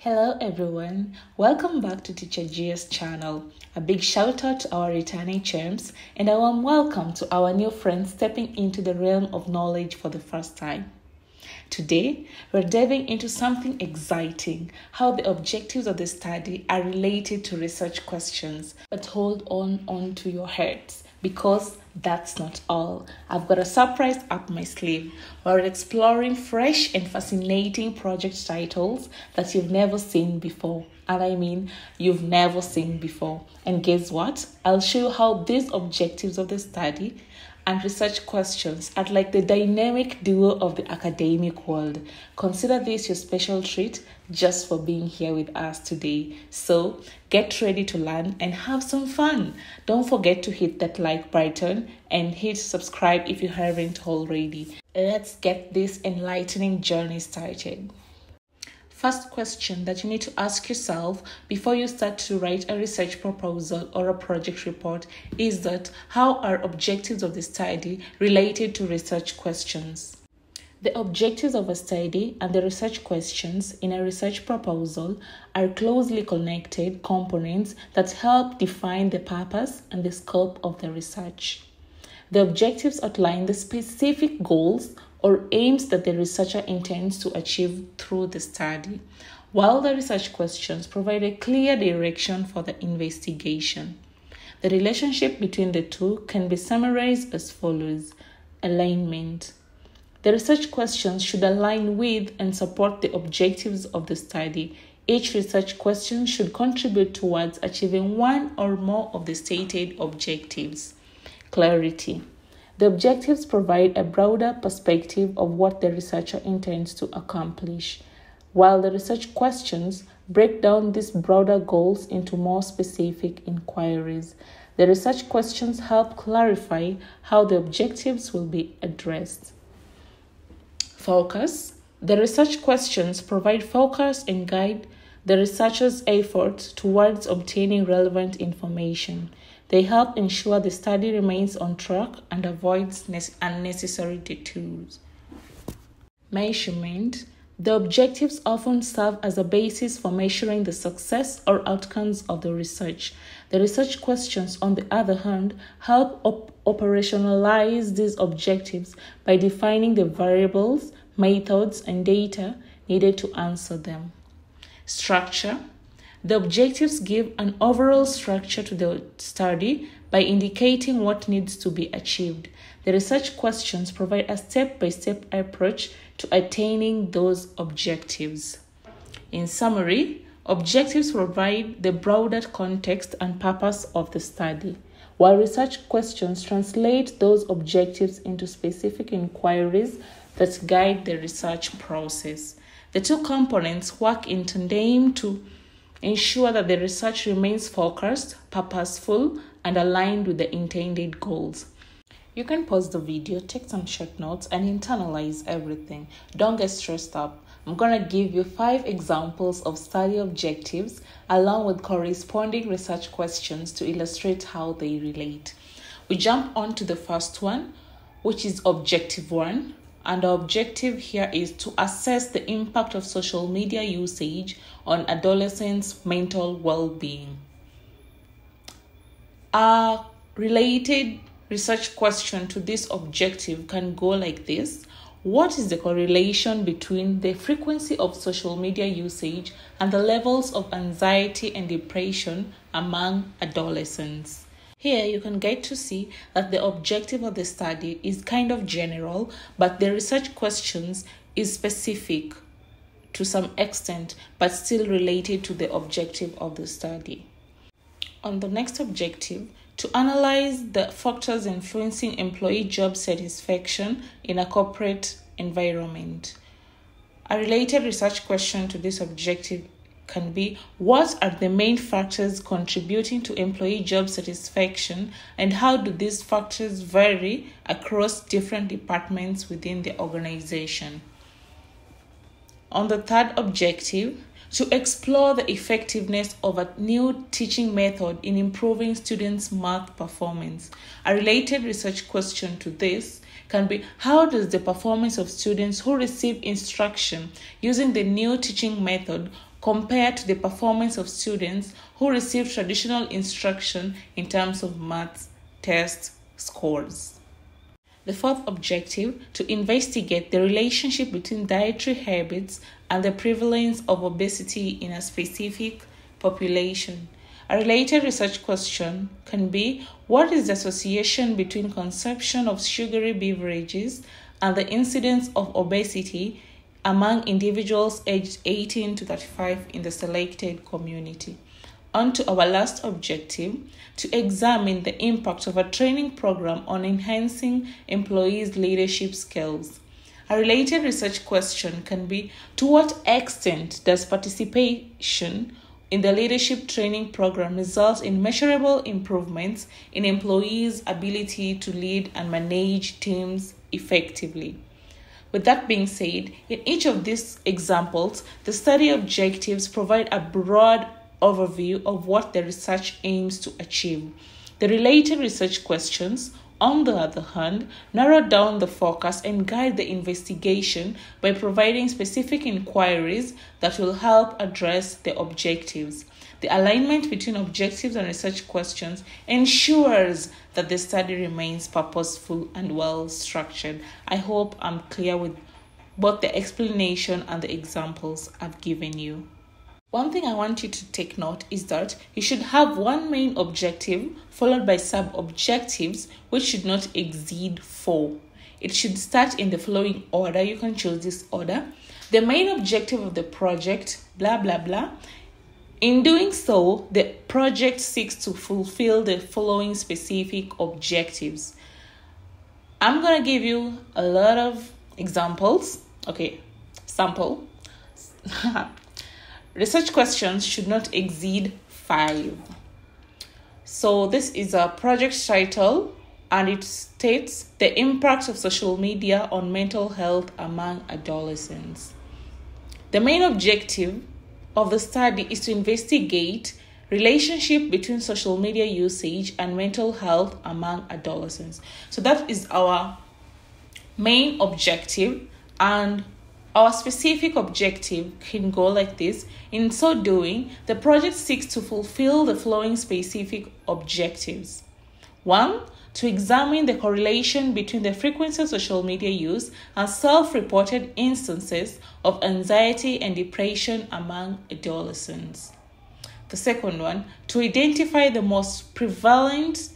Hello everyone, welcome back to Teacher GS channel. A big shout out to our returning champs and a warm welcome to our new friends stepping into the realm of knowledge for the first time. Today, we're diving into something exciting, how the objectives of the study are related to research questions. But hold on to your heads, because that's not all. I've got a surprise up my sleeve. We're exploring fresh and fascinating project titles that you've never seen before. And I mean, you've never seen before. And guess what? I'll show you how these objectives of the study and research questions are like the dynamic duo of the academic world. Consider this your special treat just for being here with us today. So get ready to learn and have some fun. Don't forget to hit that like button and hit subscribe if you haven't already. Let's get this enlightening journey started. First question that you need to ask yourself before you start to write a research proposal or a project report is that how are objectives of the study related to research questions? The objectives of a study and the research questions in a research proposal are closely connected components that help define the purpose and the scope of the research. The objectives outline the specific goals or aims that the researcher intends to achieve through the study, while the research questions provide a clear direction for the investigation. The relationship between the two can be summarized as follows: alignment. The research questions should align with and support the objectives of the study. Each research question should contribute towards achieving one or more of the stated objectives. Clarity. The objectives provide a broader perspective of what the researcher intends to accomplish, while the research questions break down these broader goals into more specific inquiries. The research questions help clarify how the objectives will be addressed. Focus. The research questions provide focus and guide the researcher's efforts towards obtaining relevant information. They help ensure the study remains on track and avoids unnecessary detours. Measurement. The objectives often serve as a basis for measuring the success or outcomes of the research. The research questions, on the other hand, help operationalize these objectives by defining the variables, methods, and data needed to answer them. Structure. The objectives give an overall structure to the study by indicating what needs to be achieved. The research questions provide a step-by-step approach to attaining those objectives. In summary, objectives provide the broader context and purpose of the study, while research questions translate those objectives into specific inquiries that guide the research process. The two components work in tandem to ensure that the research remains focused, purposeful, and aligned with the intended goals. You can pause the video, take some short notes, and internalize everything. Don't get stressed up. I'm going to give you 5 examples of study objectives along with corresponding research questions to illustrate how they relate. We jump on to the first one, which is objective 1. And the objective here is to assess the impact of social media usage on adolescents' mental well-being. A related research question to this objective can go like this: what is the correlation between the frequency of social media usage and the levels of anxiety and depression among adolescents? Here you can get to see that the objective of the study is kind of general, but the research questions is specific to some extent, but still related to the objective of the study. On the next objective, to analyze the factors influencing employee job satisfaction in a corporate environment. A related research question to this objective can be: what are the main factors contributing to employee job satisfaction, and how do these factors vary across different departments within the organization? On the third objective, to explore the effectiveness of a new teaching method in improving students' math performance. A related research question to this can be: how does the performance of students who receive instruction using the new teaching method compared to the performance of students who receive traditional instruction in terms of maths test scores. The fourth objective, to investigate the relationship between dietary habits and the prevalence of obesity in a specific population. A related research question can be, what is the association between consumption of sugary beverages and the incidence of obesity among individuals aged 18 to 35 in the selected community? On to our last objective, to examine the impact of a training program on enhancing employees' leadership skills. A related research question can be, to what extent does participation in the leadership training program result in measurable improvements in employees' ability to lead and manage teams effectively? With that being said, in each of these examples, the study objectives provide a broad overview of what the research aims to achieve. The related research questions, on the other hand, narrow down the focus and guide the investigation by providing specific inquiries that will help address the objectives. The alignment between objectives and research questions ensures that the study remains purposeful and well structured. I hope I'm clear with both the explanation and the examples I've given you. One thing I want you to take note is that you should have one main objective followed by sub-objectives which should not exceed 4. It should start in the following order. You can choose this order. The main objective of the project, blah, blah, blah. In doing so, the project seeks to fulfill the following specific objectives. I'm going to give you a lot of examples. Okay, sample. Research questions should not exceed 5. So this is a project title and it states the impact of social media on mental health among adolescents. The main objective of the study is to investigate relationship between social media usage and mental health among adolescents. So that is our main objective, and our specific objective can go like this. In so doing, the project seeks to fulfill the following specific objectives. 1. To examine the correlation between the frequency of social media use and self-reported instances of anxiety and depression among adolescents. The second one, to identify the most prevalent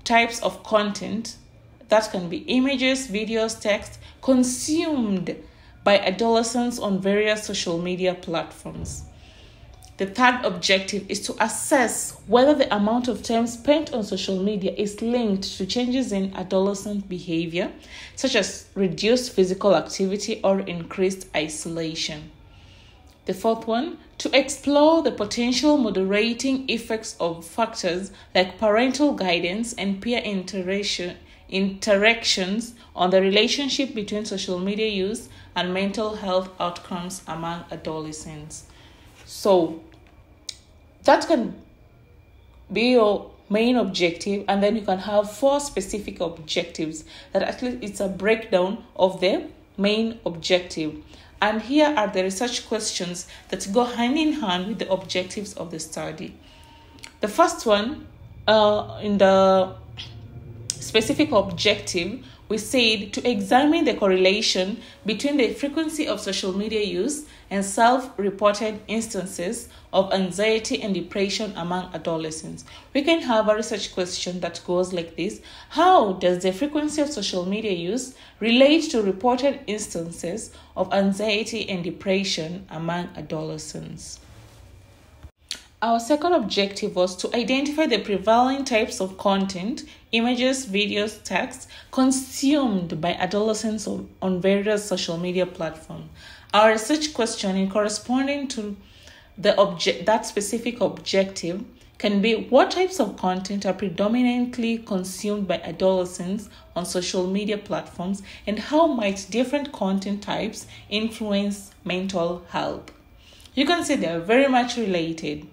types of content that can be images, videos, text consumed by adolescents on various social media platforms. The third objective is to assess whether the amount of time spent on social media is linked to changes in adolescent behavior, such as reduced physical activity or increased isolation. The fourth one, to explore the potential moderating effects of factors like parental guidance and peer interactions on the relationship between social media use and mental health outcomes among adolescents. So that can be your main objective, and then you can have 4 specific objectives that actually it's a breakdown of the main objective. And here are the research questions that go hand in hand with the objectives of the study. The first one, in the specific objective, we said to examine the correlation between the frequency of social media use and self-reported instances of anxiety and depression among adolescents. We can have a research question that goes like this. How does the frequency of social media use relate to reported instances of anxiety and depression among adolescents? Our second objective was to identify the prevailing types of content, images, videos, text consumed by adolescents on various social media platforms. Our research question in corresponding to that specific objective can be, what types of content are predominantly consumed by adolescents on social media platforms, and how might different content types influence mental health? You can see they are very much related.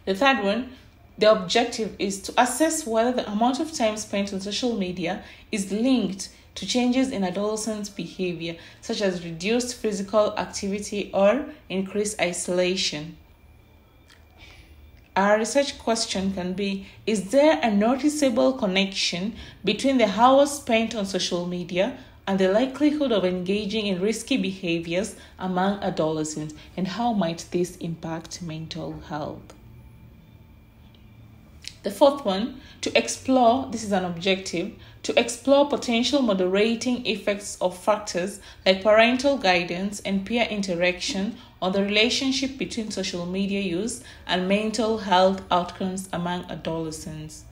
The third one, the objective is to assess whether the amount of time spent on social media is linked to changes in adolescents' behavior, such as reduced physical activity or increased isolation. Our research question can be, is there a noticeable connection between the hours spent on social media and the likelihood of engaging in risky behaviors among adolescents, and how might this impact mental health? The fourth one, to explore, this is an objective, to explore potential moderating effects of factors like parental guidance and peer interaction on the relationship between social media use and mental health outcomes among adolescents.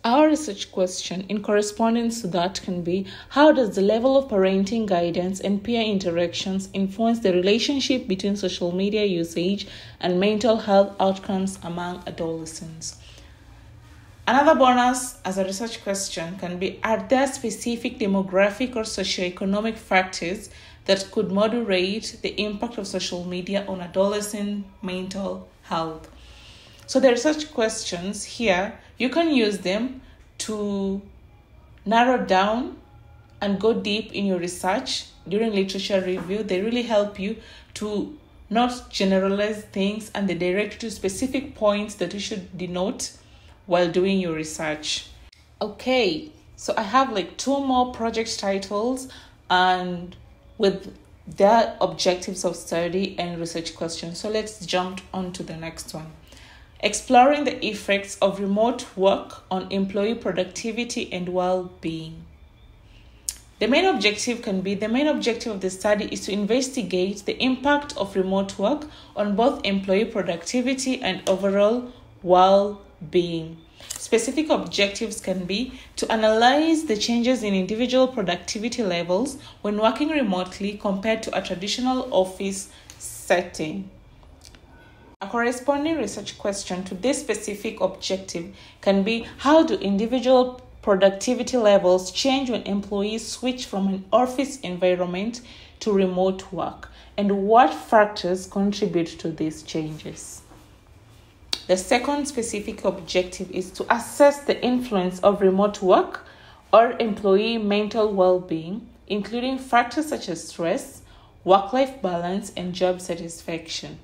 Our research question in correspondence to that can be, how does the level of parenting guidance and peer interactions influence the relationship between social media usage and mental health outcomes among adolescents? Another bonus as a research question can be, are there specific demographic or socioeconomic factors that could moderate the impact of social media on adolescent mental health? So the research questions here, you can use them to narrow down and go deep in your research during literature review. They really help you to not generalize things, and they direct you to specific points that you should denote while doing your research. Okay, so I have like 2 more project titles and with their objectives of study and research questions. So let's jump on to the next one. Exploring the effects of remote work on employee productivity and well-being. The main objective of the study is to investigate the impact of remote work on both employee productivity and overall well-being. Specific objectives can be to analyze the changes in individual productivity levels when working remotely compared to a traditional office setting. A corresponding research question to this specific objective can be, how do individual productivity levels change when employees switch from an office environment to remote work, and what factors contribute to these changes? The second specific objective is to assess the influence of remote work or employee mental well-being, including factors such as stress, work-life balance, and job satisfaction.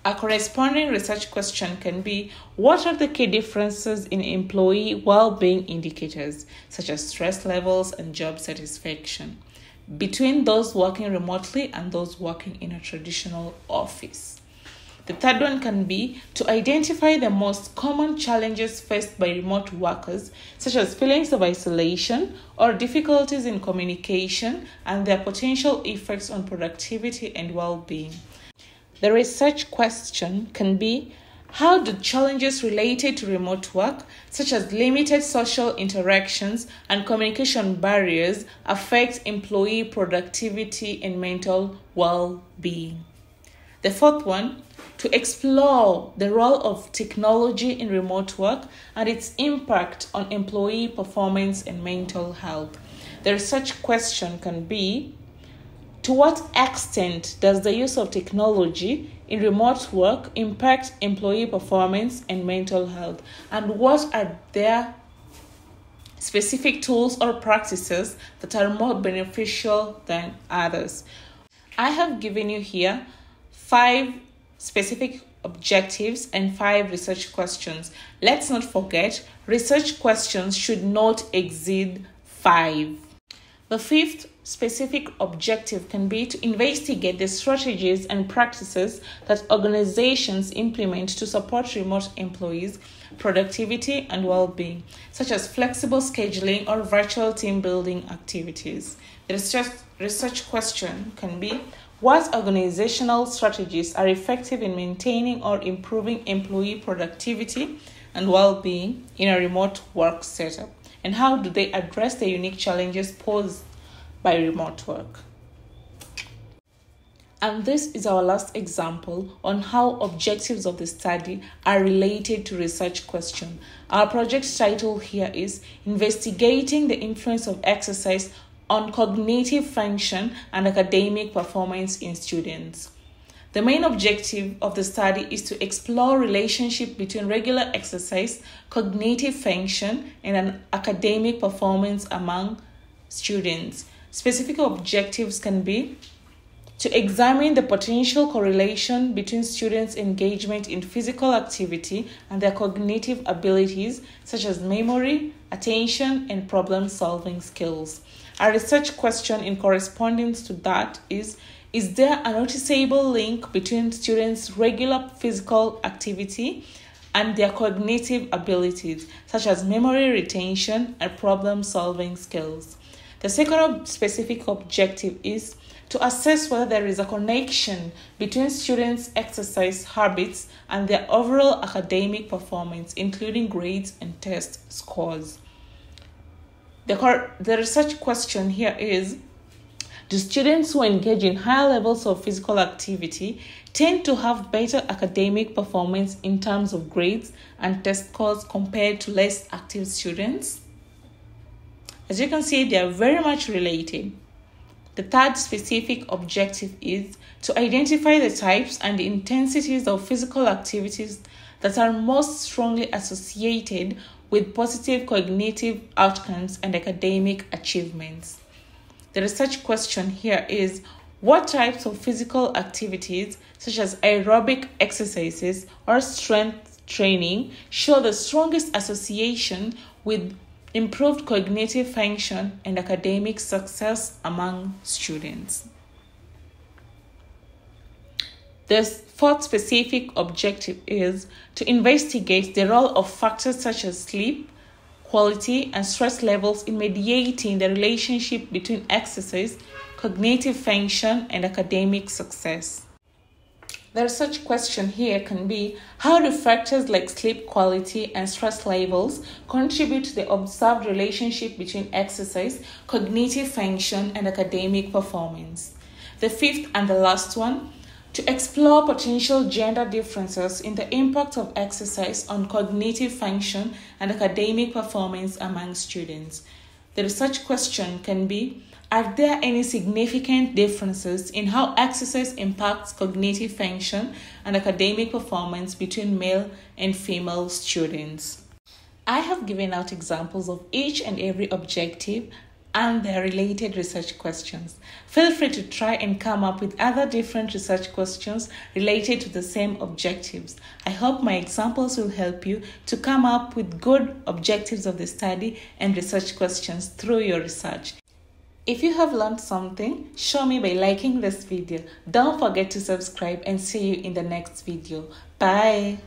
A corresponding research question can be, what are the key differences in employee well-being indicators, such as stress levels and job satisfaction, between those working remotely and those working in a traditional office? The third one can be to identify the most common challenges faced by remote workers, such as feelings of isolation or difficulties in communication, and their potential effects on productivity and well-being. The research question can be, how do challenges related to remote work, such as limited social interactions and communication barriers, affect employee productivity and mental well-being? The fourth one, to explore the role of technology in remote work and its impact on employee performance and mental health. The research question can be, to what extent does the use of technology in remote work impact employee performance and mental health? And what are their specific tools or practices that are more beneficial than others? I have given you here 5 specific objectives and 5 research questions. Let's not forget, research questions should not exceed 5. The 5th specific objective can be to investigate the strategies and practices that organizations implement to support remote employees' productivity and well-being, such as flexible scheduling or virtual team building activities. The research question can be, what organizational strategies are effective in maintaining or improving employee productivity and well-being in a remote work setup? And how do they address the unique challenges posed by remote work? And this is our last example on how objectives of the study are related to research question. Our project title here is Investigating the Influence of Exercise on Cognitive Function and Academic Performance in Students. The main objective of the study is to explore relationship between regular exercise, cognitive function, and an academic performance among students. Specific objectives can be to examine the potential correlation between students' engagement in physical activity and their cognitive abilities, such as memory, attention, and problem-solving skills. A research question in correspondence to that is there a noticeable link between students' regular physical activity and their cognitive abilities, such as memory retention and problem-solving skills? The second specific objective is to assess whether there is a connection between students' exercise habits and their overall academic performance, including grades and test scores. The research question here is, do students who engage in higher levels of physical activity tend to have better academic performance in terms of grades and test scores compared to less active students? As you can see, they are very much related. The third specific objective is to identify the types and the intensities of physical activities that are most strongly associated with positive cognitive outcomes and academic achievements. The research question here is, what types of physical activities, such as aerobic exercises or strength training, show the strongest association with improved cognitive function and academic success among students? The fourth specific objective is to investigate the role of factors such as sleep quality and stress levels in mediating the relationship between exercise, cognitive function, and academic success. The research question here can be, how do factors like sleep quality and stress levels contribute to the observed relationship between exercise, cognitive function, and academic performance? The fifth and the last one, to explore potential gender differences in the impact of exercise on cognitive function and academic performance among students. The research question can be, are there any significant differences in how exercise impacts cognitive function and academic performance between male and female students? I have given out examples of each and every objective and their related research questions. Feel free to try and come up with other different research questions related to the same objectives. I hope my examples will help you to come up with good objectives of the study and research questions through your research. If you have learned something, show me by liking this video. Don't forget to subscribe and see you in the next video. Bye!